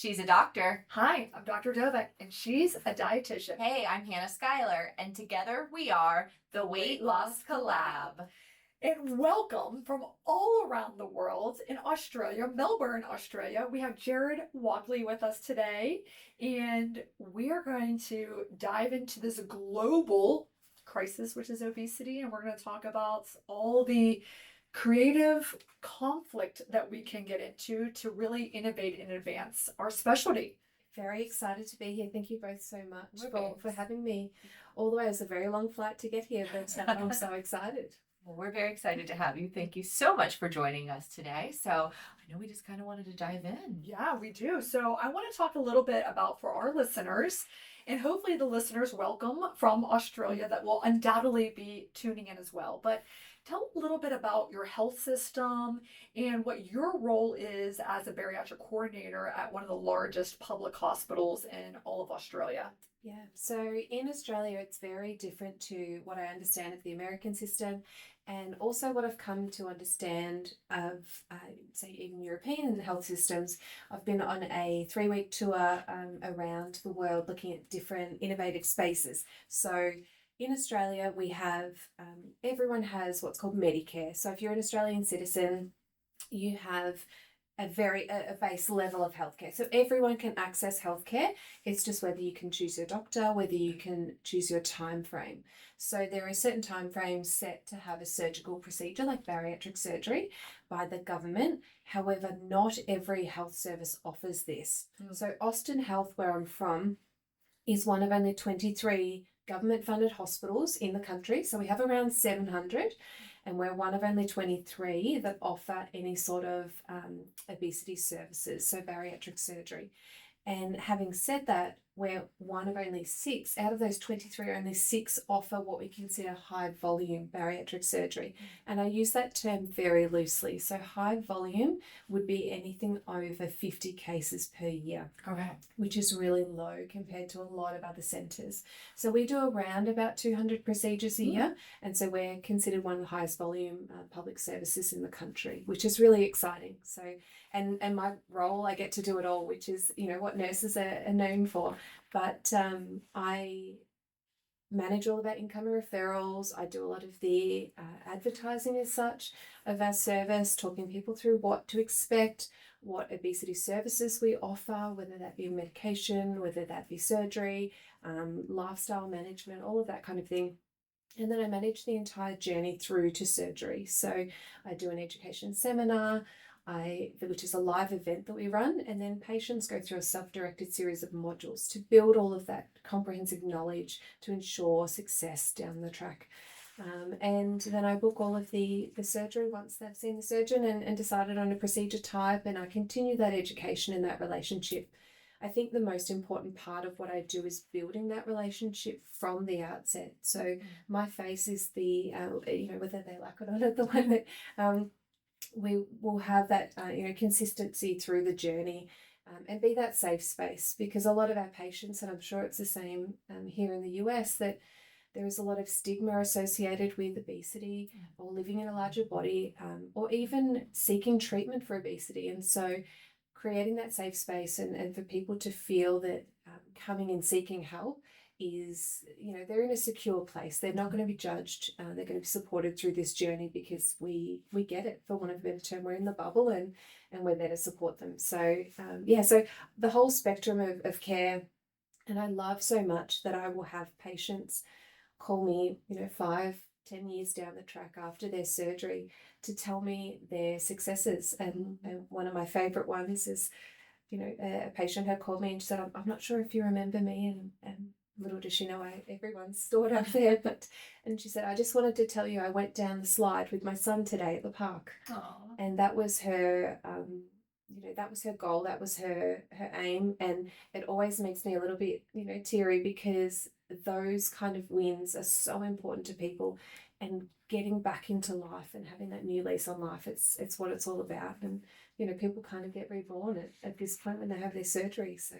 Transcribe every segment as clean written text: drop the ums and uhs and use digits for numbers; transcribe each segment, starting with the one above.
She's a doctor. Hi, I'm Dr. Dovec, and she's a dietitian. Hey, I'm Hannah Schuyler, and together we are the Weight Loss Collab. And welcome from all around the world in Australia, Melbourne, Australia. We have Jarryd Walkley with us today, and we are going to dive into this global crisis, which is obesity, and we're going to talk about all the creative conflict that we can get into to really innovate and advance our specialty. Very excited to be here. Thank you both so much for having me. All the way, it was a very long flight to get here, but I'm so excited. Well, we're very excited to have you. Thank you so much for joining us today. So I know we just kind of wanted to dive in. Yeah, we do. So I want to talk a little bit about, for our listeners, and hopefully the listeners welcome from Australia that will undoubtedly be tuning in as well. But tell a little bit about your health system and what your role is as a bariatric coordinator at one of the largest public hospitals in all of Australia. Yeah, so in Australia, it's very different to what I understand of the American system, and also what I've come to understand of, say, even European health systems. I've been on a 3-week tour around the world looking at different innovative spaces. So in Australia, we have, everyone has what's called Medicare. So if you're an Australian citizen, you have a base level of healthcare. So everyone can access healthcare. It's just whether you can choose your doctor, whether you can choose your time frame. So there are certain time frames set to have a surgical procedure like bariatric surgery by the government. However, not every health service offers this. So Austin Health, where I'm from, is one of only 23 government-funded hospitals in the country. So we have around 700, and we're one of only 23 that offer any sort of obesity services, so bariatric surgery. And having said that, we're one of only 6. Out of those 23, only 6 offer what we consider high volume bariatric surgery. And I use that term very loosely. So high volume would be anything over 50 cases per year. Okay. Which is really low compared to a lot of other centres. So we do around about 200 procedures a year. And so we're considered one of the highest volume public services in the country, which is really exciting. So, and my role, I get to do it all, which is, what nurses are known for. But I manage all of our incoming referrals. I do a lot of the advertising as such of our service, talking people through what to expect, what obesity services we offer, whether that be medication, whether that be surgery, lifestyle management, all of that kind of thing. And then I manage the entire journey through to surgery. So I do an education seminar, which is a live event that we run, and then patients go through a self-directed series of modules to build all of that comprehensive knowledge to ensure success down the track. And then I book all of the surgery once they've seen the surgeon and decided on a procedure type, and I continue that education and that relationship. I think the most important part of what I do is building that relationship from the outset. So my face is the, whether they like it or not, the one that we will have that, consistency through the journey. And be that safe space, because a lot of our patients, and I'm sure it's the same here in the US, that there is a lot of stigma associated with obesity or living in a larger body, or even seeking treatment for obesity. And so creating that safe space and for people to feel that coming and seeking help is, they're in a secure place. They're not going to be judged. They're going to be supported through this journey because we get it, for want of a better term. We're in the bubble and we're there to support them. So, so the whole spectrum of care. And I love so much that I will have patients call me, 5-10 years down the track after their surgery to tell me their successes. And one of my favorite ones is, a patient had called me and said, I'm not sure if you remember me, and little does she know everyone's stored up there, and she said, I just wanted to tell you I went down the slide with my son today at the park. Aww. And that was her that was her goal, that was her aim. And it always makes me a little bit teary, because those kind of wins are so important to people, and getting back into life and having that new lease on life, it's what it's all about. And people kind of get reborn at this point when they have their surgery. So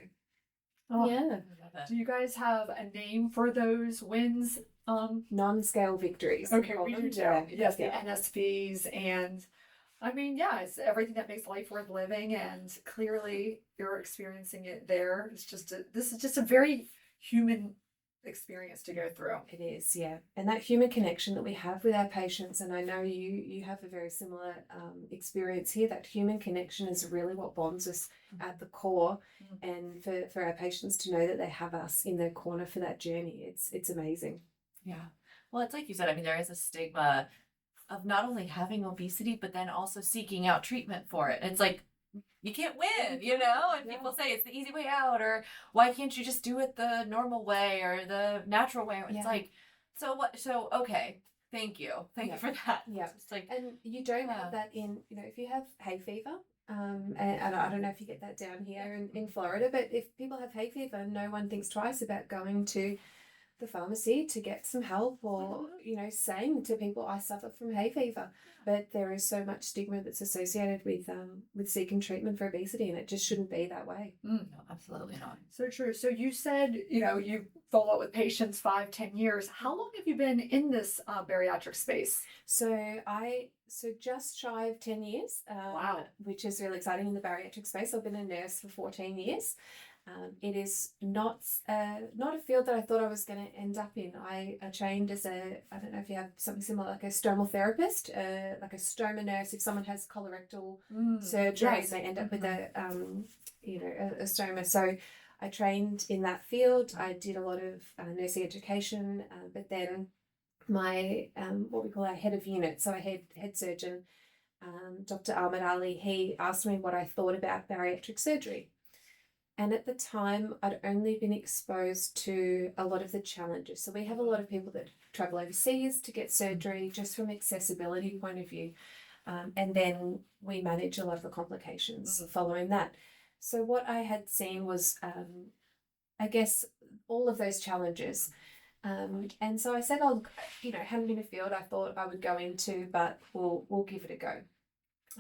yeah. Do you guys have a name for those wins? Non-scale victories. Okay, we do. Yeah. Yes, the NSVs, and I mean, yeah, it's everything that makes life worth living, and clearly you're experiencing it there. This is just a very human experience to go through. It is, yeah. And that human connection that we have with our patients, and I know you have a very similar experience here, that human connection is really what bonds us at the core. And for our patients to know that they have us in their corner for that journey, it's amazing. Yeah. Well, it's like you said, I mean, there is a stigma of not only having obesity, but then also seeking out treatment for it. And it's like, you can't win, you know? And people say it's the easy way out, or why can't you just do it the normal way or the natural way? It's like, so what? So, okay. Thank you. Thank you for that. Yeah. It's like, and you don't have that in, if you have hay fever, and I don't know if you get that down here in Florida, but if people have hay fever, no one thinks twice about going to the pharmacy to get some help, or saying to people, I suffer from hay fever. But there is so much stigma that's associated with seeking treatment for obesity, and it just shouldn't be that way. no, absolutely not. So true. So you said, you follow up with patients 5-10 years. How long have you been in this bariatric space? So just shy of 10 years. Wow. Which is really exciting in the bariatric space. I've been a nurse for 14 years. It is not a field that I thought I was going to end up in. I trained as I don't know if you have something similar, like a stomal therapist, like a stoma nurse. If someone has colorectal surgery, yes. they end up with a stoma. So I trained in that field. I did a lot of nursing education, but then my what we call our head of unit, so our head surgeon, Dr. Ahmed Ali, he asked me what I thought about bariatric surgery. And at the time, I'd only been exposed to a lot of the challenges. So we have a lot of people that travel overseas to get surgery just from accessibility point of view. And then we manage a lot of the complications following that. So what I had seen was, I guess, all of those challenges. And so I said, hadn't been a field I thought I would go into, but we'll give it a go.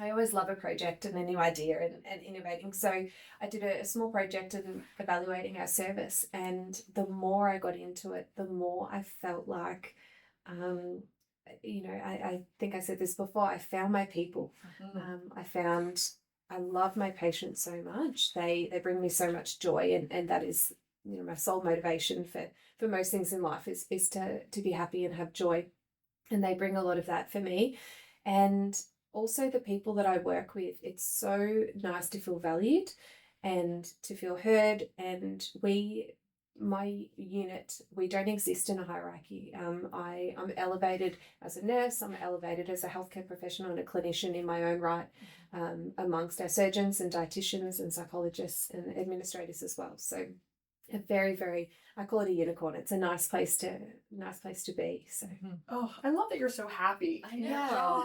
I always love a project and a new idea and innovating. So I did a small project in evaluating our service. And the more I got into it, the more I felt like, I think I said this before, I found my people. I love my patients so much. They bring me so much joy. And that is, my sole motivation for most things in life is to be happy and have joy. And they bring a lot of that for me. And also the people that I work with, it's so nice to feel valued and to feel heard. And my unit, we don't exist in a hierarchy. I'm elevated as a nurse, I'm elevated as a healthcare professional and a clinician in my own right, amongst our surgeons and dietitians and psychologists and administrators as well. So a very, very, I call it a unicorn. It's a nice place to be. So oh, I love that you're so happy. I know.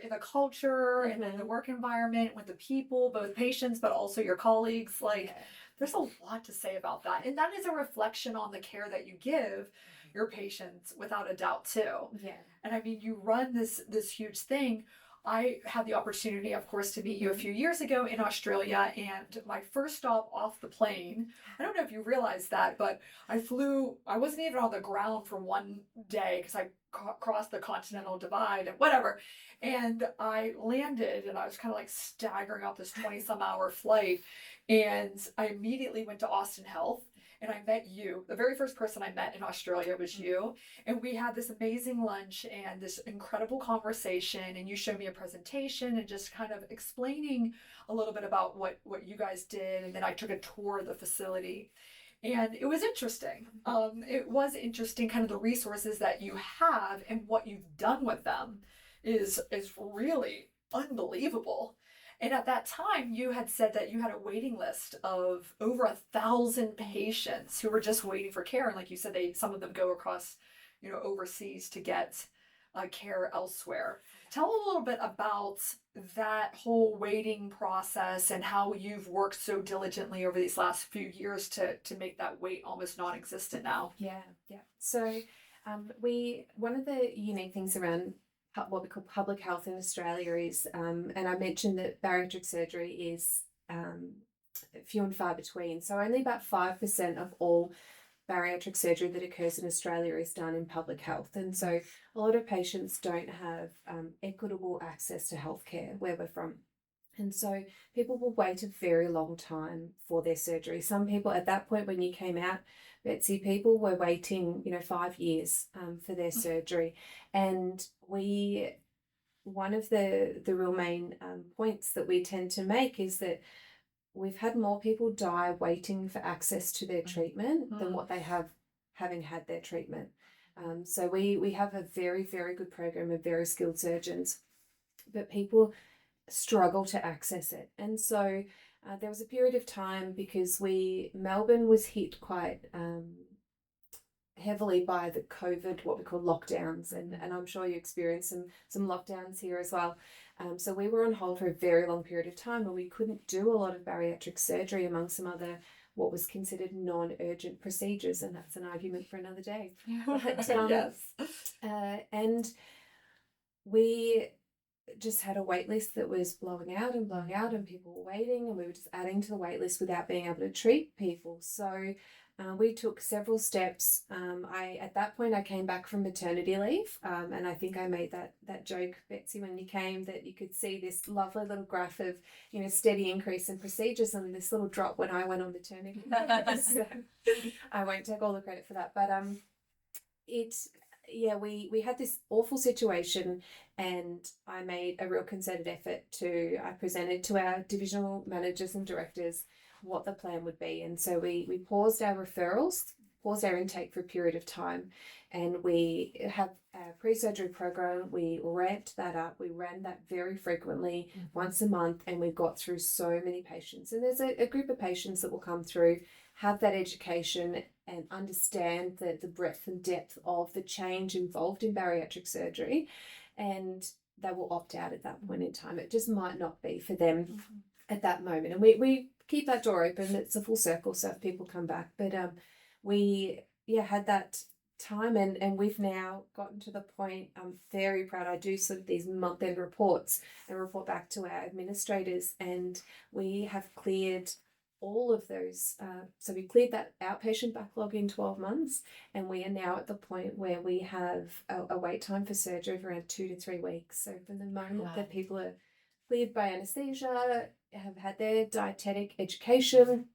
In the culture and in the work environment with the people, both patients but also your colleagues. There's a lot to say about that, and that is a reflection on the care that you give your patients, without a doubt, too. Yeah. And I mean, you run this huge thing. I had the opportunity, of course, to meet you a few years ago in Australia, and my first stop off the plane, I don't know if you realize that, but I wasn't even on the ground for one day because I crossed the continental divide and whatever. And I landed and I was kind of like staggering up this 20-some hour flight. And I immediately went to Austin Health. And I met you. The very first person I met in Australia was you. And we had this amazing lunch and this incredible conversation. And you showed me a presentation and just kind of explaining a little bit about what you guys did. And then I took a tour of the facility. And it was interesting. It was interesting, kind of the resources that you have and what you've done with them is really unbelievable. And at that time, you had said that you had a waiting list of over 1,000 patients who were just waiting for care. And like you said, some of them go across, overseas to get care elsewhere. Tell a little bit about that whole waiting process and how you've worked so diligently over these last few years to make that wait almost non-existent now. Yeah. So one of the unique things around what we call public health in Australia is, and I mentioned that bariatric surgery is few and far between. So only about 5% of all bariatric surgery that occurs in Australia is done in public health. And so a lot of patients don't have equitable access to healthcare where we're from. And so people will wait a very long time for their surgery. Some people at that point when you came out, Betsy, people were waiting, 5 years for their surgery. And one of the real main points that we tend to make is that we've had more people die waiting for access to their treatment than what they have having had their treatment. So we have a very, very good program of very skilled surgeons, but people struggle to access it. And so there was a period of time because Melbourne was hit quite heavily by the COVID, what we call lockdowns, and I'm sure you experienced some lockdowns here as well. So we were on hold for a very long period of time where we couldn't do a lot of bariatric surgery among some other what was considered non-urgent procedures, and that's an argument for another day. But, Yes. And we just had a wait list that was blowing out, and people were waiting, and we were just adding to the wait list without being able to treat people. So we took several steps. At that point I came back from maternity leave, and I think I made that joke, Betsy, when you came, that you could see this lovely little graph of steady increase in procedures and this little drop when I went on maternity leave. So I won't take all the credit for that, but we had this awful situation, and I made a real concerted effort I presented to our divisional managers and directors what the plan would be. And so we paused our referrals, paused our intake for a period of time, and we have a pre-surgery program. We ramped that up. We ran that very frequently, once a month, and we got through so many patients. And there's a group of patients that will come through, have that education and understand the breadth and depth of the change involved in bariatric surgery, and they will opt out at that point in time. It just might not be for them at that moment. And we keep that door open. It's a full circle, so if people come back. But we had that time, and we've now gotten to the point. I'm very proud. I do sort of these month-end reports and report back to our administrators, and we have cleared all of those. So we cleared that outpatient backlog in 12 months, and we are now at the point where we have a wait time for surgery of around 2 to 3 weeks. So from the moment that people are cleared by anaesthesia, have had their dietetic education,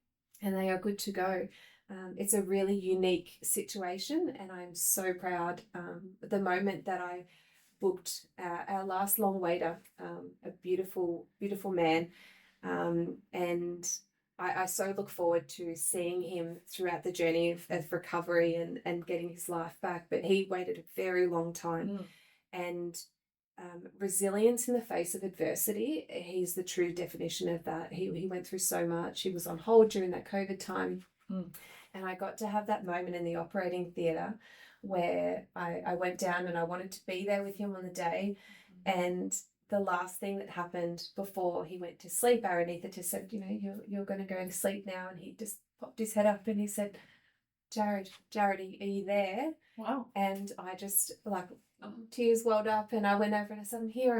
and they are good to go. It's a really unique situation, and I'm so proud. The moment that I booked our last long waiter, a beautiful, beautiful man, and I so look forward to seeing him throughout the journey of recovery and getting his life back. But he waited a very long time, and resilience in the face of adversity, he's the true definition of that. He went through so much. He was on hold during that COVID time, and I got to have that moment in the operating theatre where I went down and I wanted to be there with him on the day, and the last thing that happened before he went to sleep, our anaesthetist said, you're going to go to sleep now, and he just popped his head up and he said, Jarryd, are you there? Wow. And I just tears welled up, and I went over and I said, I'm here.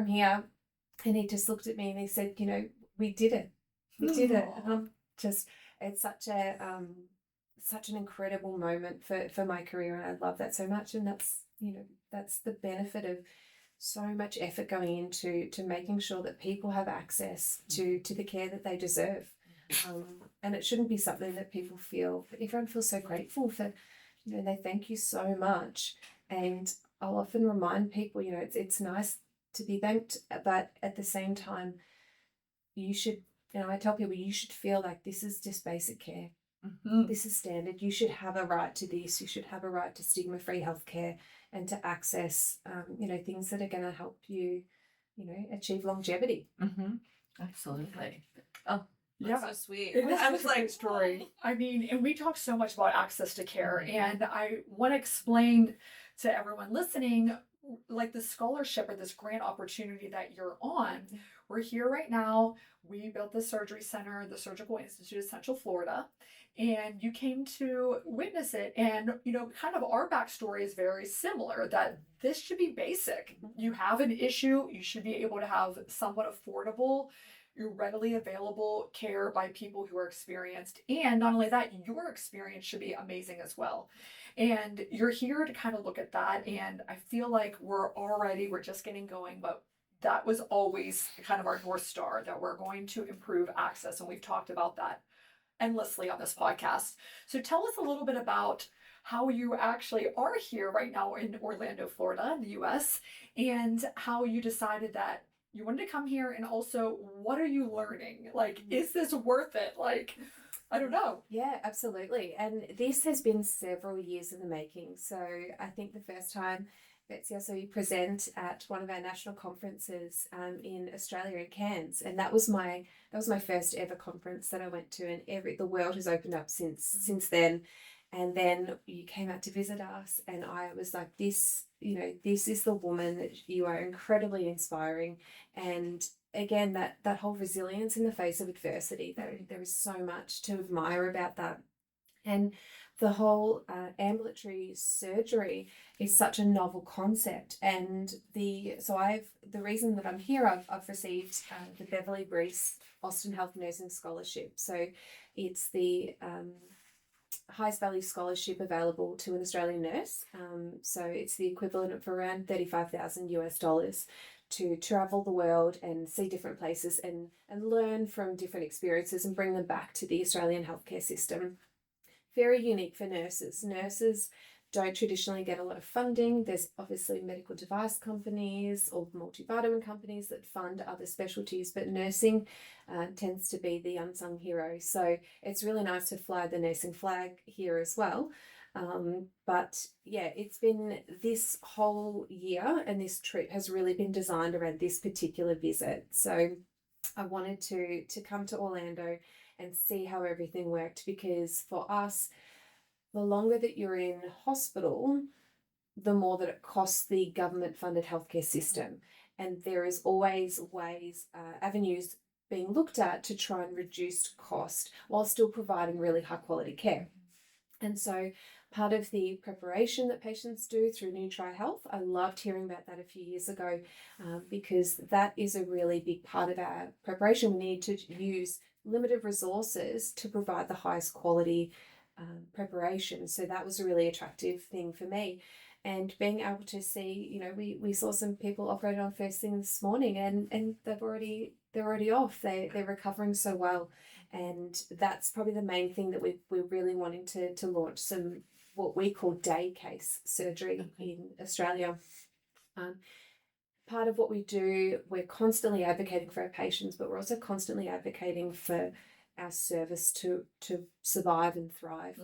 And he just looked at me and he said, we did it. We did it. And I'm just, it's such an incredible moment for my career, and I love that so much. And that's the benefit of so much effort going into making sure that people have access to the care that they deserve. And it shouldn't be something that people feel, but everyone feels so grateful for, they thank you so much. And I'll often remind people, it's nice to be thanked, but at the same time, you should, I tell people, you should feel like this is just basic care. This is standard. You should have a right to this. You should have a right to stigma-free healthcare and to access, things that are going to help you, achieve longevity. Absolutely. Oh, that's so sweet. It is such a great story. I mean, and we talk so much about access to care, and I want to explain to everyone listening, like the scholarship or this grant opportunity that you're on. We're here right now. We built the surgery center, the Surgical Institute of Central Florida, and you came to witness it. And, kind of our backstory is very similar, that this should be basic. You have an issue, you should be able to have somewhat affordable your readily available care by people who are experienced. And not only that, your experience should be amazing as well. And you're here to kind of look at that. And I feel like we're just getting going, but that was always kind of our North Star, that we're going to improve access. And we've talked about that endlessly on this podcast. So tell us a little bit about how you actually are here right now in Orlando, Florida, in the US, and how you decided that you wanted to come here, and also what are you learning? Like, is this worth it? Like, I don't know. Yeah, absolutely. And this has been several years in the making. So I think the first time Betsy, so you present at one of our national conferences in Australia in Cairns, and that was my first ever conference that I went to, and the world has opened up since then. And then you came out to visit us, and I was like, this is the woman that you are, incredibly inspiring. And again, that whole resilience in the face of adversity, there is so much to admire about that. And the whole ambulatory surgery is such a novel concept. And the reason that I'm here, I've received the Beverly Breese Austin Health Nursing Scholarship. So it's the highest value scholarship available to an Australian nurse. So it's the equivalent of around $35,000 to travel the world and see different places and learn from different experiences and bring them back to the Australian healthcare system. Very unique for nurses. Nurses don't traditionally get a lot of funding. There's obviously medical device companies or multivitamin companies that fund other specialties, but nursing tends to be the unsung hero. So it's really nice to fly the nursing flag here as well. But yeah, it's been this whole year, and this trip has really been designed around this particular visit. So I wanted to come to Orlando and see how everything worked, because for us, the longer that you're in hospital, the more that it costs the government-funded healthcare system. And there is always avenues being looked at to try and reduce cost while still providing really high-quality care. And so part of the preparation that patients do through New Try Health, I loved hearing about that a few years ago, because that is a really big part of our preparation. We need to use limited resources to provide the highest quality preparation. So that was a really attractive thing for me. And being able to see, we saw some people operated on first thing this morning, and they're already off. They're recovering so well. And that's probably the main thing that we're really wanting to launch, some what we call day case surgery in Australia. Part of what we do, we're constantly advocating for our patients, but we're also constantly advocating for our service to survive and thrive.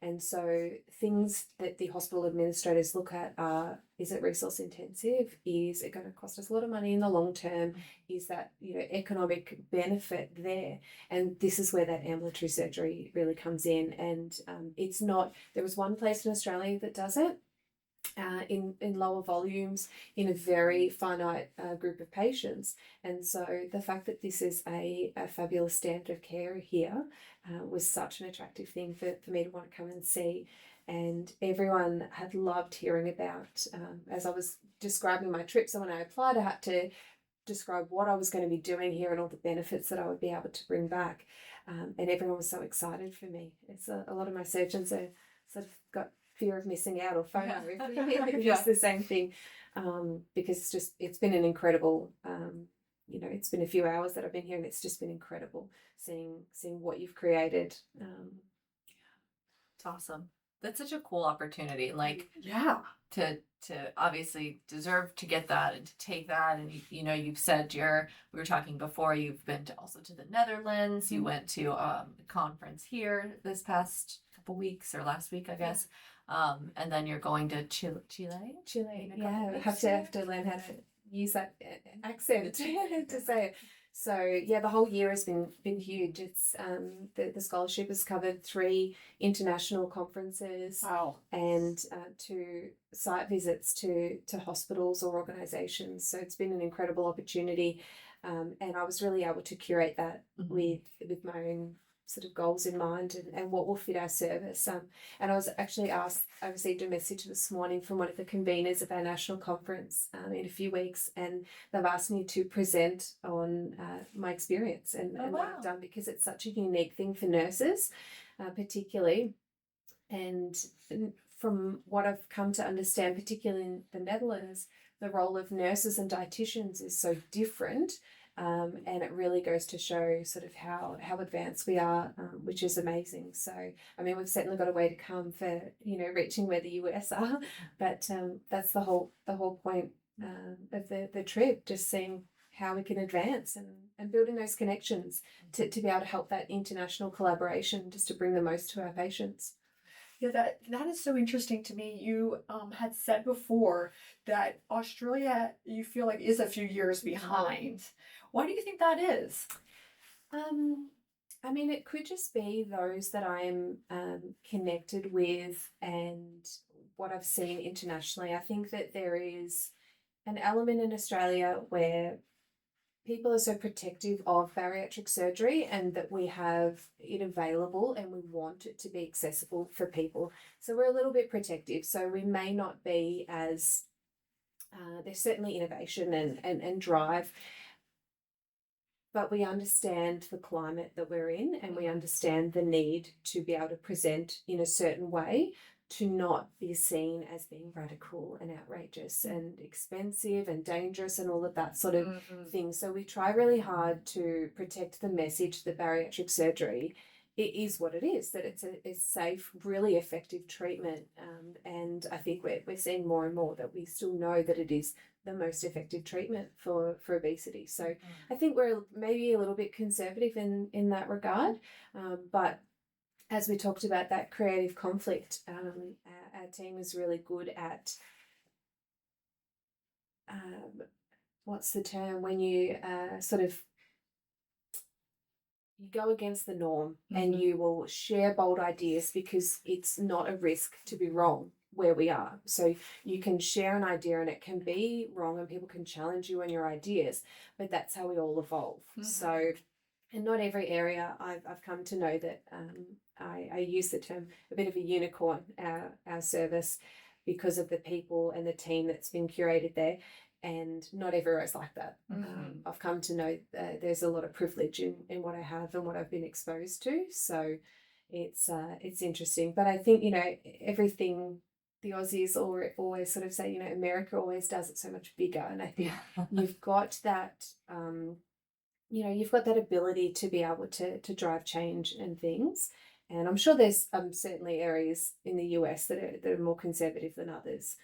And so things that the hospital administrators look at are, is it resource intensive? Is it going to cost us a lot of money in the long term? Is that economic benefit there? And this is where that ambulatory surgery really comes in. And it's not, there is one place in Australia that does it, in lower volumes, in a very finite group of patients. And so the fact that this is a fabulous standard of care here was such an attractive thing for me to want to come and see. And everyone had loved hearing about, as I was describing my trip, so when I applied I had to describe what I was going to be doing here and all the benefits that I would be able to bring back. And everyone was so excited for me. It's a lot of my surgeons are sort of got fear of missing out or FOMO. It's the same thing, because it's been an incredible, it's been a few hours that I've been here, and it's just been incredible seeing what you've created. It's awesome. That's such a cool opportunity. Like, to obviously deserve to get that and to take that. And you've said we were talking before, you've been also to the Netherlands. You went to a conference here this past couple weeks, or last week, I guess. And then you're going to Chile. Yeah, I have to learn how to use that accent to say it. So yeah, the whole year has been huge. It's the scholarship has covered 3 international conferences. Wow. And 2 site visits to hospitals or organisations. So it's been an incredible opportunity, and I was really able to curate that with my own sort of goals in mind and what will fit our service. And I was actually asked, I received a message this morning from one of the conveners of our national conference in a few weeks, and they've asked me to present on my experience and what I've done, because it's such a unique thing for nurses, particularly. And from what I've come to understand, particularly in the Netherlands, the role of nurses and dietitians is so different. And it really goes to show sort of how advanced we are, which is amazing. So, I mean, we've certainly got a way to come for, reaching where the US are, but that's the whole point of the trip, just seeing how we can advance and building those connections to be able to help that international collaboration, just to bring the most to our patients. Yeah, that is so interesting to me. You had said before that Australia, you feel like, is a few years behind. Why do you think that is? I mean, it could just be those that I'm connected with and what I've seen internationally. I think that there is an element in Australia where people are so protective of bariatric surgery, and that we have it available and we want it to be accessible for people. So we're a little bit protective. So we may not be as, there's certainly innovation and drive, but we understand the climate that we're in, and we understand the need to be able to present in a certain way, to not be seen as being radical and outrageous and expensive and dangerous and all of that sort of thing. So we try really hard to protect the message that bariatric surgery, it is what it is, that it's a safe, really effective treatment. And I think we're seeing more and more that we still know that it is the most effective treatment for obesity. So I think we're maybe a little bit conservative in that regard, but as we talked about that creative conflict, our team is really good at, what's the term, when you sort of, you go against the norm and you will share bold ideas, because it's not a risk to be wrong where we are. So you can share an idea and it can be wrong and people can challenge you on your ideas, but that's how we all evolve. So, and not every area, I've come to know that I use the term a bit of a unicorn, our service, because of the people and the team that's been curated there. And not everywhere is like that. I've come to know that there's a lot of privilege in what I have and what I've been exposed to. So it's interesting. But I think, everything, the Aussies always sort of say, America always does it so much bigger. And I think you've got that, you've got that ability to be able to drive change and things. And I'm sure there's certainly areas in the US that are more conservative than others.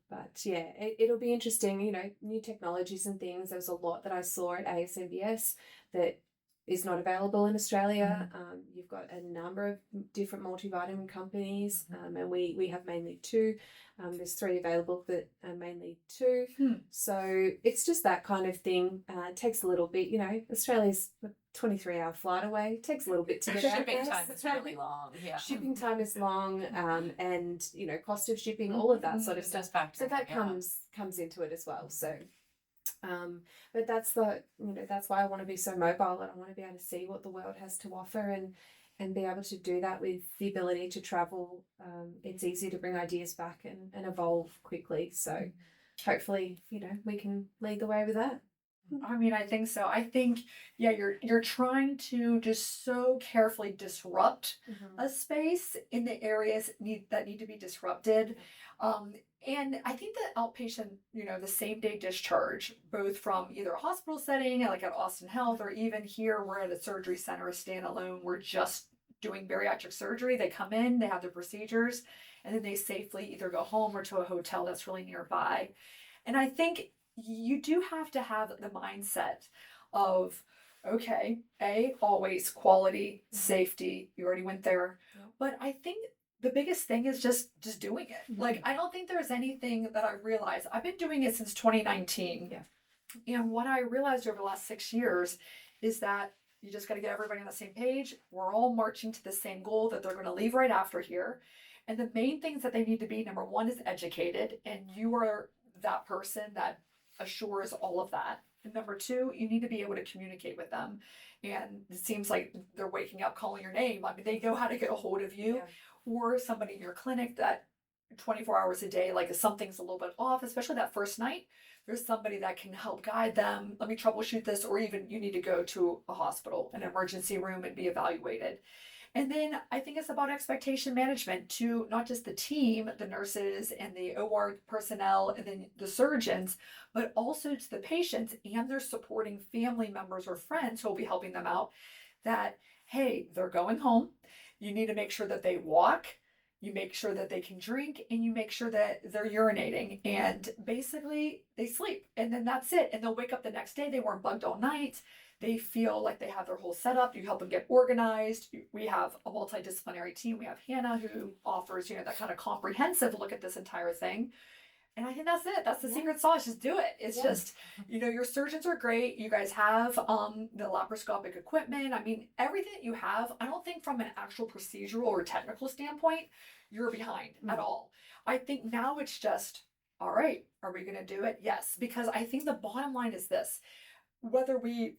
But yeah, it'll be interesting, new technologies and things. There was a lot that I saw at ASMBS that is not available in Australia. You've got a number of different multivitamin companies, and we have mainly two. There's 3 available, but mainly 2. So it's just that kind of thing. It takes a little bit, Australia's a 23-hour flight away. It takes a little bit to get out there. Shipping time is really long. Yeah. Shipping time is long, and cost of shipping, all of that sort of stuff. So that comes into it as well. So. But that's that's why I want to be so mobile, and I want to be able to see what the world has to offer and be able to do that with the ability to travel. It's easy to bring ideas back and evolve quickly. So hopefully, we can lead the way with that. I mean, I think so. I think, you're trying to just so carefully disrupt a space in the areas that need to be disrupted. And I think that outpatient, the same day discharge, both from either a hospital setting, like at Austin Health, or even here, we're at a surgery center, a standalone, we're just doing bariatric surgery. They come in, they have their procedures, and then they safely either go home or to a hotel that's really nearby. And I think you do have to have the mindset of, okay, always quality, safety. You already went there. But I think the biggest thing is just doing it. Like, I don't think there's anything that I realized. I've been doing it since 2019. Yeah. And what I realized over the last 6 years is that you just got to get everybody on the same page. We're all marching to the same goal that they're going to leave right after here. And the main things that they need to be, number one, is educated. And you are that person that assures all of that. And number two, you need to be able to communicate with them. And it seems like they're waking up calling your name. I mean, they know how to get a hold of you, or somebody in your clinic that 24 hours a day, like if something's a little bit off, especially that first night, there's somebody that can help guide them. Let me troubleshoot this, or even you need to go to a hospital, an emergency room, and be evaluated. And then I think it's about expectation management to not just the team, the nurses and the OR personnel, and then the surgeons, but also to the patients and their supporting family members or friends who will be helping them out, that, hey, they're going home. You need to make sure that they walk, you make sure that they can drink, and you make sure that they're urinating. And basically they sleep, and then that's it. And they'll wake up the next day, they weren't bugged all night. They feel like they have their whole setup. You help them get organized. We have a multidisciplinary team. We have Hannah who offers, that kind of comprehensive look at this entire thing. And I think that's it. That's the secret sauce. Just do it. It's just, your surgeons are great. You guys have the laparoscopic equipment. I mean, everything that you have, I don't think from an actual procedural or technical standpoint, you're behind at all. I think now it's just, all right, are we going to do it? Yes. Because I think the bottom line is this. Whether we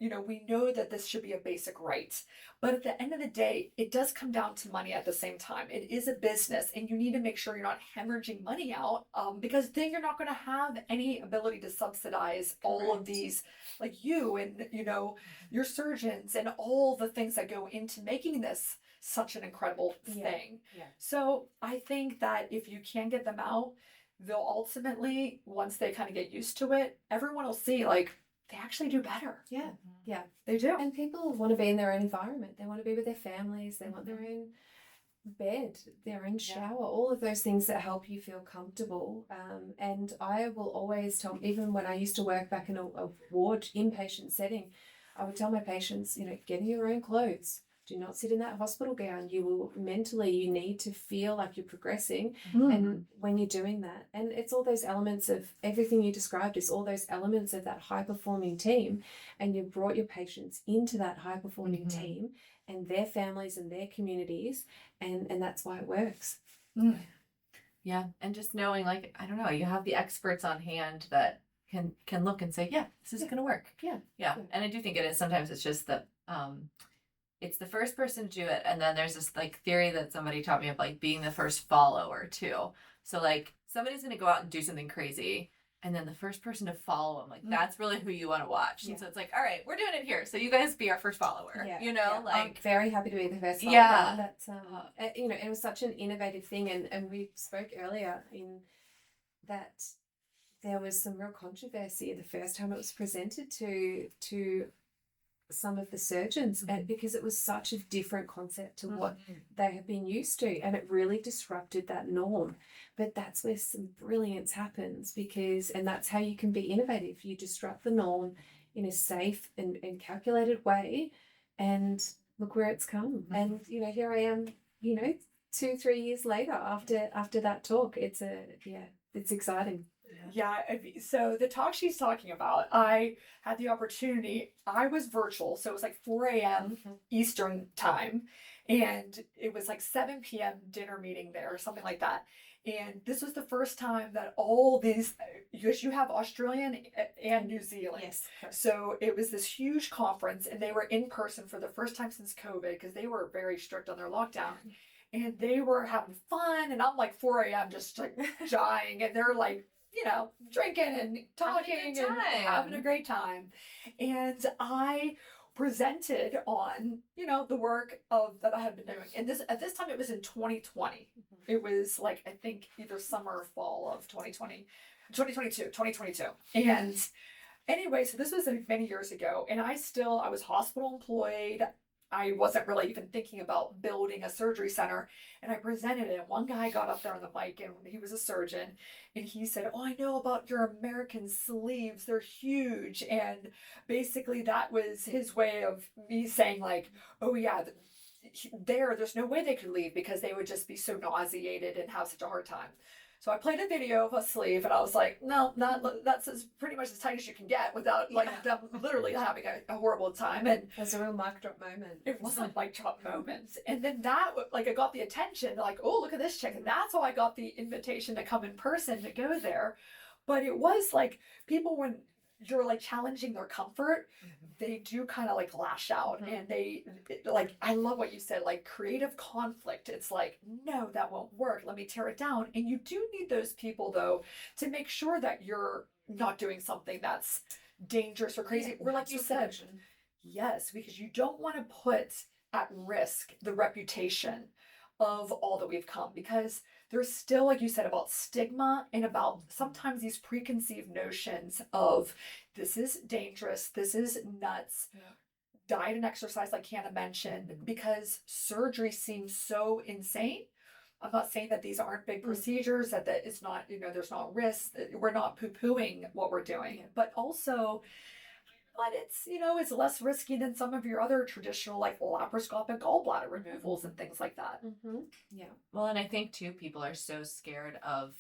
know that this should be a basic right, but at the end of the day, it does come down to money at the same time. It is a business, and you need to make sure you're not hemorrhaging money out, because then you're not going to have any ability to subsidize all of these, like you and, your surgeons and all the things that go into making this such an incredible thing. Yeah. So I think that if you can get them out, they'll ultimately, once they kind of get used to it, everyone will see, like, they actually do better. Yeah. Yeah. They do. And people want to be in their own environment. They want to be with their families. They want their own bed, their own shower, all of those things that help you feel comfortable. And I will always tell, even when I used to work back in a ward inpatient setting, I would tell my patients, get in your own clothes. Do not sit in that hospital gown. You need to feel like you're progressing. And when you're doing that, and it's all those elements of everything you described, is all those elements of that high-performing team. And you brought your patients into that high-performing team and their families and their communities. And that's why it works. Yeah. And just knowing, like, I don't know, you have the experts on hand that can look and say, yeah, this is going to work. Yeah. And I do think it is. Sometimes it's just that, it's the first person to do it, and then there's this like theory that somebody taught me of like being the first follower too. So like somebody's gonna go out and do something crazy, and then the first person to follow them, like that's really who you want to watch. And so it's like, all right, we're doing it here, so you guys be our first follower. Like I'm very happy to be the first follower. That's it was such an innovative thing, and we spoke earlier in that there was some real controversy the first time it was presented to some of the surgeons, and because it was such a different concept to what they have been used to, and it really disrupted that norm. But that's where some brilliance happens, and that's how you can be innovative. You disrupt the norm in a safe and calculated way, and look where it's come. And here I am 2-3 years later after that talk. It's exciting. Yeah, so the talk she's talking about, I had the opportunity, I was virtual, so it was like 4 a.m. Eastern time, and it was like 7 p.m. dinner meeting there or something like that. And this was the first time that all these, you have Australian and New Zealand. Yes. So it was this huge conference, and they were in person for the first time since COVID, because they were very strict on their lockdown. And they were having fun, and I'm like 4 a.m. just like dying, and they're like, drinking and talking and having a great time. And I presented on, the work that I had been doing. And at this time it was in 2020. It was like, I think either summer or fall of 2022. And anyway, so this was many years ago, and I was hospital employed. I wasn't really even thinking about building a surgery center, and I presented it. One guy got up there on the mic, and he was a surgeon, and he said, "Oh, I know about your American sleeves. They're huge." And basically that was his way of me saying like, "Oh yeah, there's no way they could leave because they would just be so nauseated and have such a hard time." So I played a video of a sleeve, and I was like, no, that's pretty much as tight as you can get without them literally having a horrible time. And it was a real mic drop moment. It wasn't mic drop moments. And then that, I got the attention, like, oh, look at this chick. And that's how I got the invitation to come in person to go there. But it was like, people when you're like challenging their comfort, they do kind of like lash out and they like, I love what you said, like creative conflict. It's like, no, that won't work. Let me tear it down. And you do need those people though to make sure that you're not doing something that's dangerous or crazy. Or like you said, yes, because you don't want to put at risk the reputation of all that we've come, because there's still, like you said, about stigma and about sometimes these preconceived notions of this is dangerous, this is nuts. Diet and exercise, like Hannah mentioned, because surgery seems so insane. I'm not saying that these aren't big procedures, that it's not, there's not risk. We're not poo-pooing what we're doing, but also, but it's less risky than some of your other traditional like laparoscopic gallbladder removals and things like that. Yeah. Well, and I think too, people are so scared of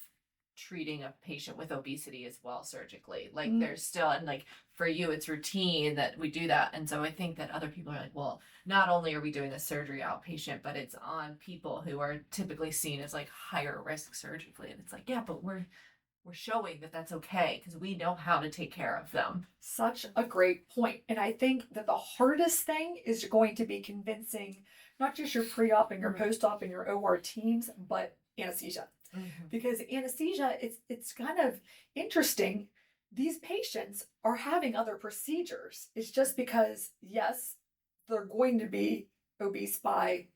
treating a patient with obesity as well surgically. Like there's still, and like for you, it's routine that we do that. And so I think that other people are like, well, not only are we doing the surgery outpatient, but it's on people who are typically seen as like higher risk surgically. And it's like, yeah, but we're showing that that's okay because we know how to take care of them. Such a great point. And I think that the hardest thing is going to be convincing not just your pre-op and your post-op and your OR teams, but anesthesia. Because anesthesia, it's kind of interesting. These patients are having other procedures. It's just because, yes, they're going to be obese by,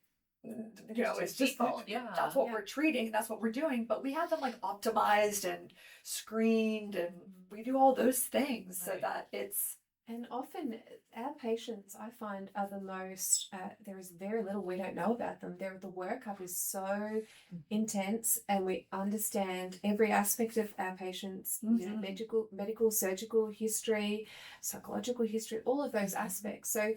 it's just that's what we're treating, that's what we're doing. But we have them like optimized and screened, and we do all those things so that it's. And often our patients, I find, are the most, there is very little we don't know about them. The workup is so intense, and we understand every aspect of our patients, medical, surgical history, psychological history, all of those aspects. So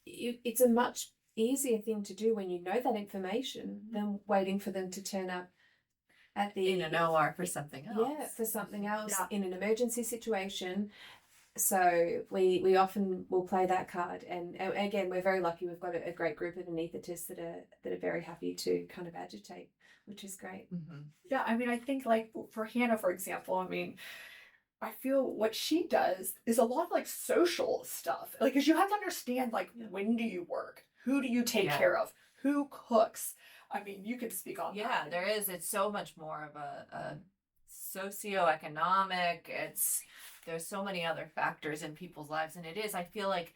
it's a much easier thing to do when you know that information than waiting for them to turn up in an OR for something else. Yeah, for something else in an emergency situation. So we often will play that card, and again, we're very lucky. We've got a great group of anaesthetists that are very happy to kind of agitate, which is great. Yeah, I mean, I think like for Hannah, for example, I mean, I feel what she does is a lot of like social stuff, like because you have to understand like when do you work, who do you take care of, who cooks. I mean, you can speak on that. Yeah, there is. It's so much more of a socioeconomic. There's so many other factors in people's lives, and it is, I feel like,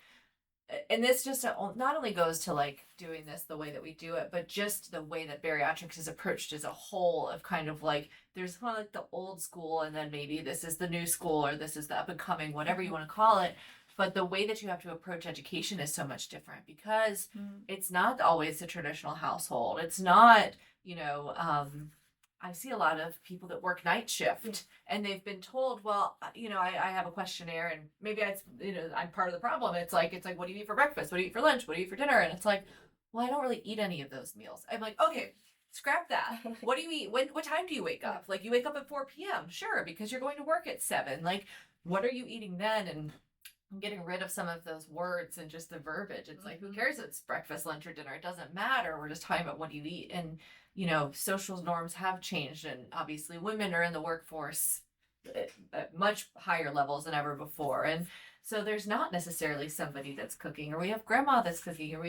and this just not only goes to like doing this the way that we do it, but just the way that bariatrics is approached as a whole, of kind of like, there's kind of like the old school, and then maybe this is the new school, or this is the up and coming, whatever you want to call it. But the way that you have to approach education is so much different, because it's not always the traditional household. It's not, I see a lot of people that work night shift and they've been told, well, I have a questionnaire, and maybe I'm part of the problem. It's like, what do you eat for breakfast? What do you eat for lunch? What do you eat for dinner? And it's like, well, I don't really eat any of those meals. I'm like, okay, scrap that. What do you eat? What time do you wake up? Like, you wake up at 4 p.m. Sure, because you're going to work at 7. Like, what are you eating then? And I'm getting rid of some of those words and just the verbiage. It's like, who cares if it's breakfast, lunch, or dinner? It doesn't matter. We're just talking about what you eat. And social norms have changed, and obviously women are in the workforce at much higher levels than ever before. And so there's not necessarily somebody that's cooking, or we have grandma that's cooking, or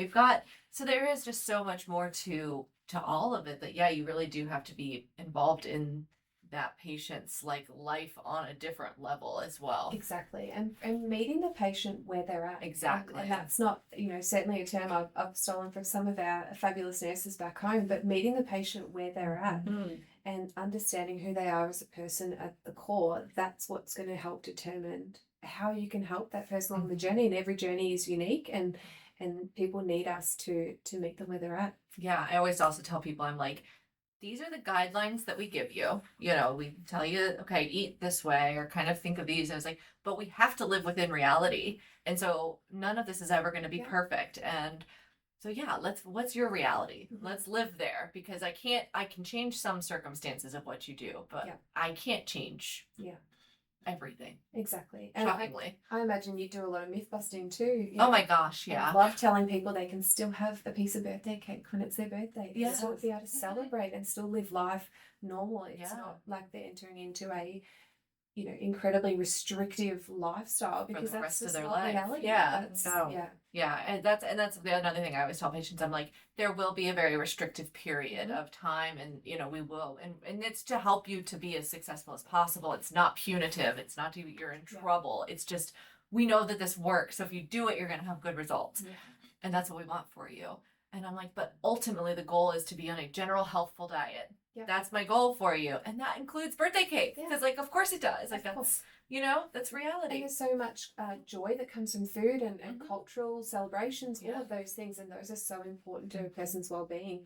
so there is just so much more to all of it, that, you really do have to be involved in that patient's like life on a different level as well. Exactly. And meeting the patient where they're at. Exactly. And that's not, certainly a term I've stolen from some of our fabulous nurses back home, but meeting the patient where they're at and understanding who they are as a person at the core, that's what's going to help determine how you can help that person along the journey. And every journey is unique, and people need us to meet them where they're at. Yeah. I always also tell people, I'm like, these are the guidelines that we give you. We tell you, okay, eat this way, or kind of think of these. And it's like, but we have to live within reality. And so none of this is ever going to be perfect. And so, what's your reality? Let's live there, because I can change some circumstances of what you do, but I can't change everything. Exactly. And shockingly. I imagine you do a lot of myth busting too. Oh my gosh, yeah. I love telling people they can still have a piece of birthday cake when it's their birthday. They still be able to celebrate and still live life normal. It's not like they're entering into a incredibly restrictive lifestyle, because the that's rest of just their not life. reality. Yeah, That's, no. yeah. Yeah, and that's another thing I always tell patients. I'm like, there will be a very restrictive period of time, and we will, and it's to help you to be as successful as possible. It's not punitive. It's not you're in trouble. It's just we know that this works. So if you do it, you're gonna have good results, and that's what we want for you. And I'm like, but ultimately the goal is to be on a general healthful diet. Yeah. That's my goal for you, and that includes birthday cake, because of course it does. Like that's that's reality. And there's so much joy that comes from food and cultural celebrations, all of those things, and those are so important to a person's well-being.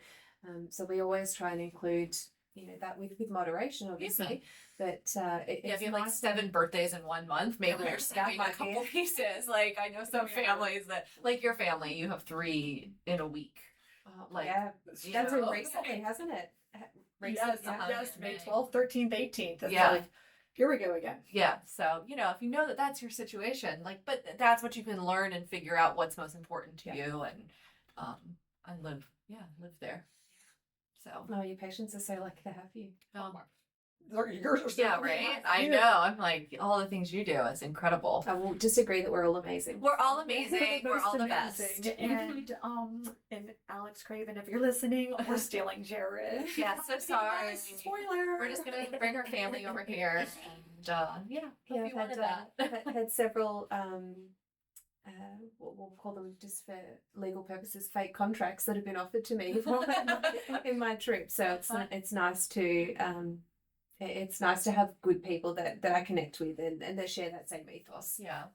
So we always try and include that with moderation, obviously. But if you have like 7 birthdays in 1 month, maybe you're skipping a couple pieces. Like I know some families that, like your family, you have 3 in a week. That's been recently, hasn't it? Yes, May 12th, 13th, 18th. It's like, here we go again. Yeah. So, if you know that that's your situation, but that's what you can learn and figure out what's most important to you, and live there. So. Your patients are so lucky to have you. Yours are so right. I know. I'm like, all the things you do is incredible. I will disagree that we're all amazing. We're all amazing. We're all the best. And Alex Craven, if you're listening, we're stealing Jarryd. Yeah, so sorry. Spoiler. We're just gonna bring our family over here, and I've had several we'll call them, just for legal purposes, fake contracts that have been offered to me in my trip. So it's nice to it's nice to have good people that I connect with and that share that same ethos. Yeah.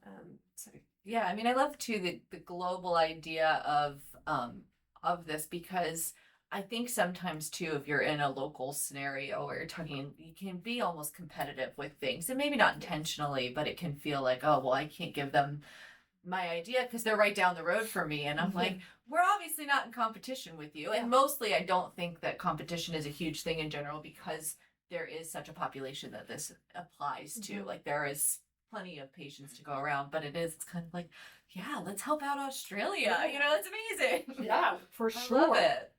I mean, I love too the global idea of this, because I think sometimes too, if you're in a local scenario where you're talking, you can be almost competitive with things, and maybe not intentionally, but it can feel like, oh, well, I can't give them my idea because they're right down the road from me. And I'm like, we're obviously not in competition with you. And mostly I don't think that competition is a huge thing in general, because there is such a population that this applies to. Like there is plenty of patients to go around, but it's kind of like, let's help out Australia. It's amazing. Yeah, for sure. I love it.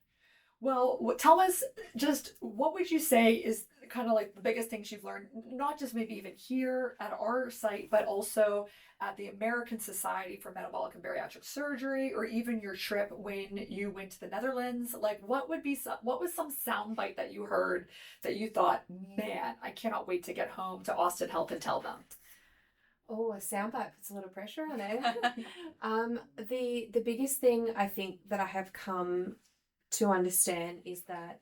Well, tell us, just what would you say is kind of like the biggest things you've learned, not just maybe even here at our site, but also at the American Society for Metabolic and Bariatric Surgery, or even your trip when you went to the Netherlands? Like, what was some soundbite that you heard that you thought, man, I cannot wait to get home to Austin Health and tell them? Oh, a soundbite puts a lot of pressure on it. The biggest thing I think that I have come to understand is that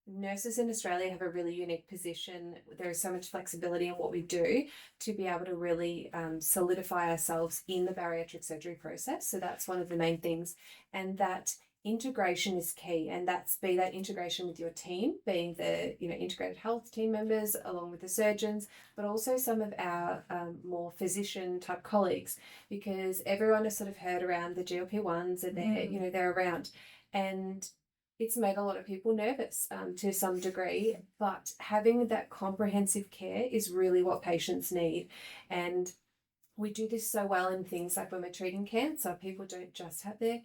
nurses in Australia have a really unique position. There is so much flexibility in what we do to be able to really solidify ourselves in the bariatric surgery process. So that's one of the main things. And that integration is key, and be that integration with your team, being the integrated health team members along with the surgeons, but also some of our more physician type colleagues, because everyone has sort of heard around the GLP-1s and they're around. And it's made a lot of people nervous to some degree, but having that comprehensive care is really what patients need. And we do this so well in things like when we're treating cancer. People don't just have their,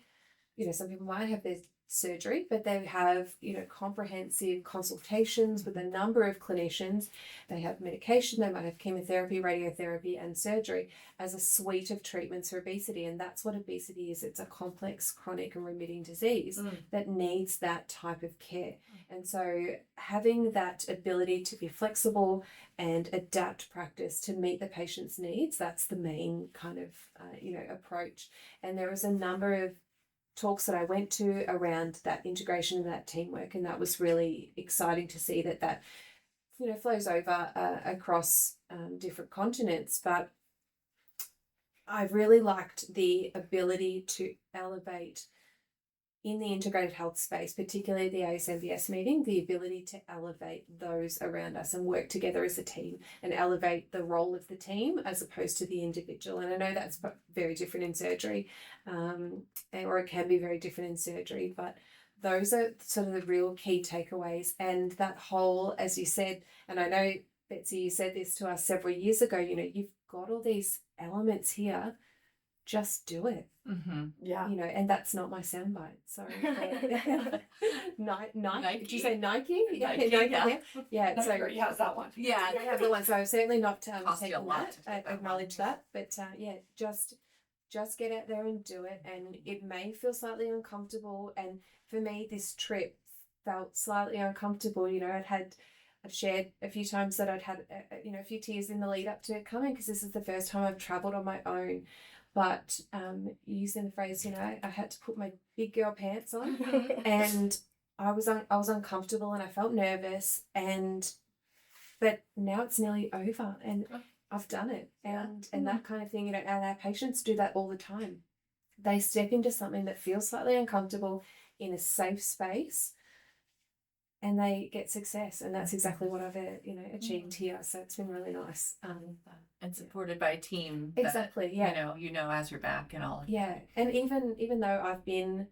some people might have their surgery, but they have, comprehensive consultations with a number of clinicians. They have medication, they might have chemotherapy, radiotherapy, and surgery as a suite of treatments for obesity. And that's what obesity is. It's a complex, chronic, and remitting disease that needs that type of care. And so having that ability to be flexible and adapt practice to meet the patient's needs, that's the main kind of, approach. And there was a number of talks that I went to around that integration and that teamwork, and that was really exciting to see that flows over across different continents. But I really liked the ability to elevate in the integrated health space, particularly the ASMBS meeting, the ability to elevate those around us and work together as a team and elevate the role of the team as opposed to the individual. And I know that's very different in surgery, or it can be very different in surgery, but those are sort of the real key takeaways. And that whole, as you said, and I know, Betsy, you said this to us several years ago, you've got all these elements here, just do it. Yeah. You know, and that's not my soundbite. Sorry. Nike. Did you say Nike? Yeah, Nike, Nike. yeah. Yeah. So He has that one. Yeah. I have the one. So I've certainly not Cost you a taken lot that. to take I that acknowledge one. that. But yeah, just get out there and do it. And it may feel slightly uncomfortable. And for me, this trip felt slightly uncomfortable. You know, I've shared a few times that I'd had, a few tears in the lead up to it coming, because this is the first time I've travelled on my own. But using the phrase, I had to put my big girl pants on, and I was uncomfortable, and I felt nervous, but now it's nearly over, and I've done it, and that kind of thing, and our patients do that all the time. They step into something that feels slightly uncomfortable in a safe space, and they get success, and that's exactly what I've achieved here. So it's been really nice. And supported by a team. Exactly. Yeah. Has your back and all. Yeah, and even though I'm doing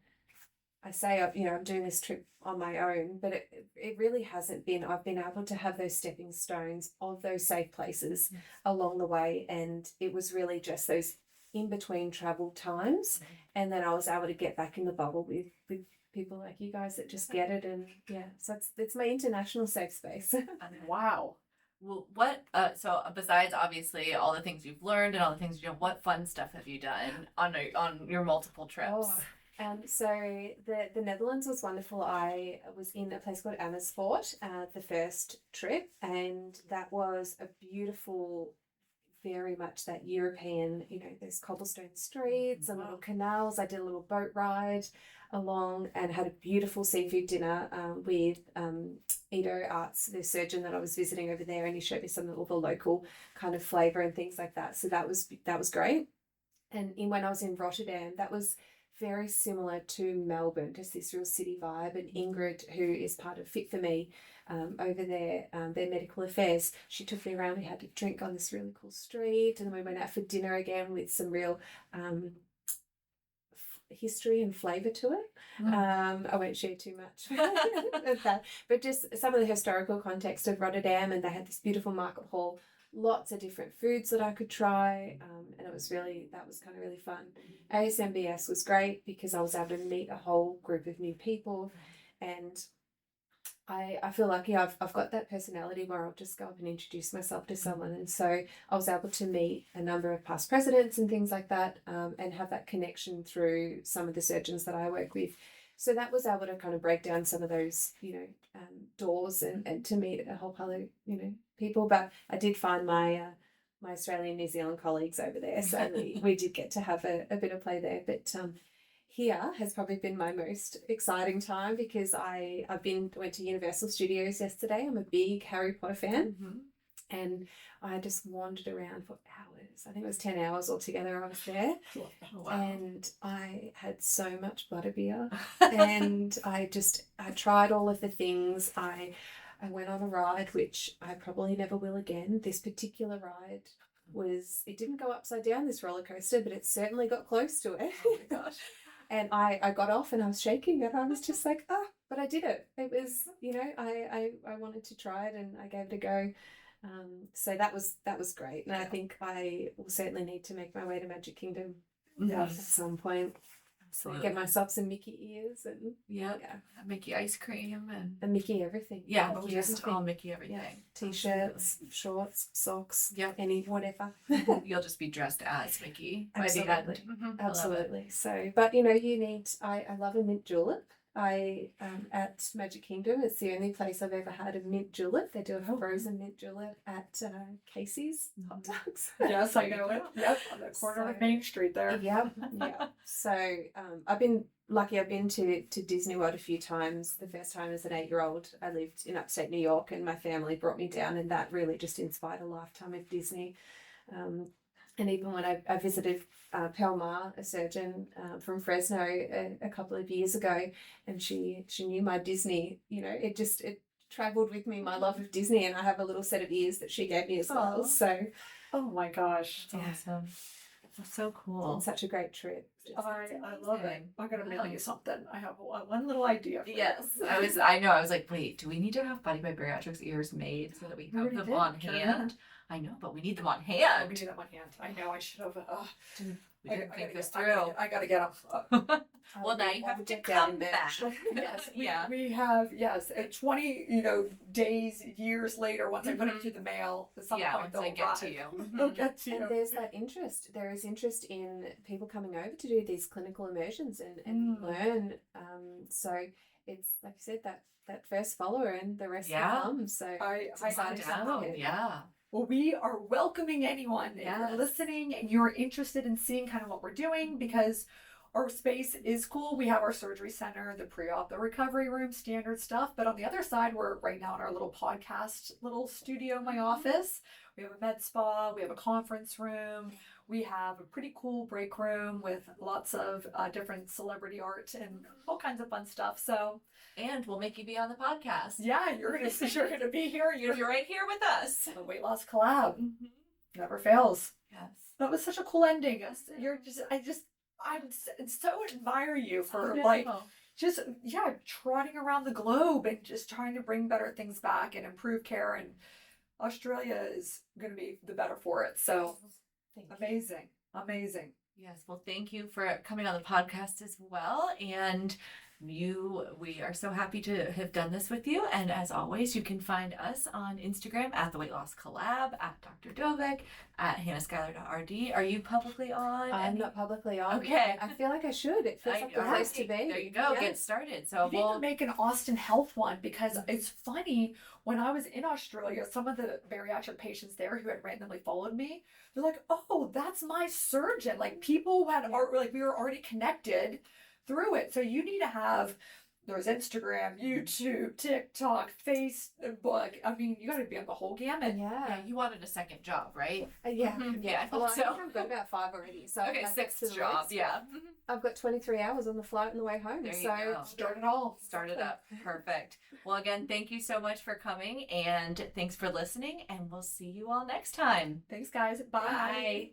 this trip on my own, but it really hasn't been. I've been able to have those stepping stones of those safe places along the way, and it was really just those in between travel times, and then I was able to get back in the bubble with people like you guys that just get it, and so it's my international safe space. Wow. Well, so besides obviously all the things you've learned and all the things what fun stuff have you done on your multiple trips? So the Netherlands was wonderful. I was in a place called Amersfoort, the first trip, and that was a beautiful, very much that European, those cobblestone streets and little canals. I did a little boat ride along and had a beautiful seafood dinner with Ido Arts, the surgeon that I was visiting over there, and he showed me some of the local kind of flavour and things like that. So that was great. And when I was in Rotterdam, that was very similar to Melbourne, just this real city vibe. And Ingrid, who is part of Fit for Me over there, their medical affairs, she took me around. We had a drink on this really cool street, and then we went out for dinner again with some real history and flavour to it. I won't share too much of that, but just some of the historical context of Rotterdam, and they had this beautiful market hall, lots of different foods that I could try, and that was kind of really fun. ASMBS was great because I was able to meet a whole group of new people, and I feel lucky I've got that personality where I'll just go up and introduce myself to someone, and so I was able to meet a number of past presidents and things like that, and have that connection through some of the surgeons that I work with. So that was able to kind of break down some of those, doors and to meet a whole pile of, people. But I did find my Australian, New Zealand colleagues over there, so we did get to have a bit of play there. But here has probably been my most exciting time because I went to Universal Studios yesterday. I'm a big Harry Potter fan, and I just wandered around for hours. I think it was 10 hours altogether I was there. Oh, wow. And I had so much butterbeer, and I tried all of the things. I went on a ride, which I probably never will again. This particular ride it didn't go upside down, this roller coaster, but it certainly got close to it. Oh my gosh. And I got off and I was shaking, and I was just like, but I did it. It was, I wanted to try it, and I gave it a go. So that was great. And I think I will certainly need to make my way to Magic Kingdom at some point. Absolutely. Get myself some Mickey ears and Mickey ice cream and Mickey everything. Yeah, Mickey just everything. all Mickey everything. Yeah. T-shirts, shorts, socks, any whatever. You'll just be dressed as Mickey by the Absolutely. end. Absolutely. So, but you need. I love a mint julep. At Magic Kingdom, it's the only place I've ever had a mint julep. They do a frozen mint julep at Casey's hot dogs. Yes, I know it. Yep, on the corner of Main Street there. Yep. So I've been lucky. I've been to Disney World a few times. The first time as an 8-year-old, I lived in upstate New York, and my family brought me down, and that really just inspired a lifetime of Disney. And even when I visited Pelmar, a surgeon from Fresno, a couple of years ago, and she knew my Disney, it travelled with me, my love of Disney, and I have a little set of ears that she gave me as well. So, oh my gosh, that's awesome. That's so cool. It's such a great trip. I love it. I'm gonna mail you something. I have one little idea. For yes, you. I was like, wait, do we need to have Body by Bariatric's ears made so that we have them on hand? I know, but we need them on hand. We need them on hand. I know. I should have. We didn't think this I through. gotta get them. Well, now you have to come back. Yes, Yeah. we have 20 days, years later, once I put them through the mail, at some Yeah, point once they'll they get arrive. to you. They'll get to you. And there's that interest. There is interest in people coming over to do these clinical immersions and learn. So it's like you said, that first follower and the rest will come. So I Sign down. Yeah. Well, we are welcoming anyone if Yes. you're listening and you're interested in seeing kind of what we're doing, because our space is cool. We have our surgery center, the pre-op, the recovery room, standard stuff. But on the other side, we're right now in our little podcast, little studio in my office. We have a med spa. We have a conference room. We have a pretty cool break room with lots of different celebrity art and all kinds of fun stuff. So, And we'll make you be on the podcast. yeah, you're gonna be here. You're right here with us. The Weight Loss Collab never fails. Yes. That was such a cool ending. I so admire you for trotting around the globe and just trying to bring better things back and improve care. And Australia is going to be the better for it. So amazing. Yes. Well, thank you for coming on the podcast as well. And we are so happy to have done this with you. And as always, you can find us on Instagram at the Weight Loss Collab, at Dr. Dovec, at Hannah Schuyler.rd. Are you publicly on? I'm not publicly on. Okay. I feel like I should. It feels like the place to be. There you go. Yeah. Get started. So We need to make an Austin Health one, because it's funny, when I was in Australia, some of the bariatric patients there who had randomly followed me, they're like, "Oh, that's my surgeon." Like, people had we were already connected through it. So you need to have, there's Instagram, YouTube, TikTok, Facebook. I mean, you got to be on the whole gamut. Yeah, you wanted a second job, right? Yeah. Yeah, I Well, thought I so. think I've got about 5 already. So Okay, I've got to 6th the job. list. Yeah. I've got 23 hours on the flight on the way home. There you so go. Start it all. Start it up. Perfect. Well, again, thank you so much for coming, and thanks for listening, and we'll see you all next time. Thanks, guys. Bye. Bye.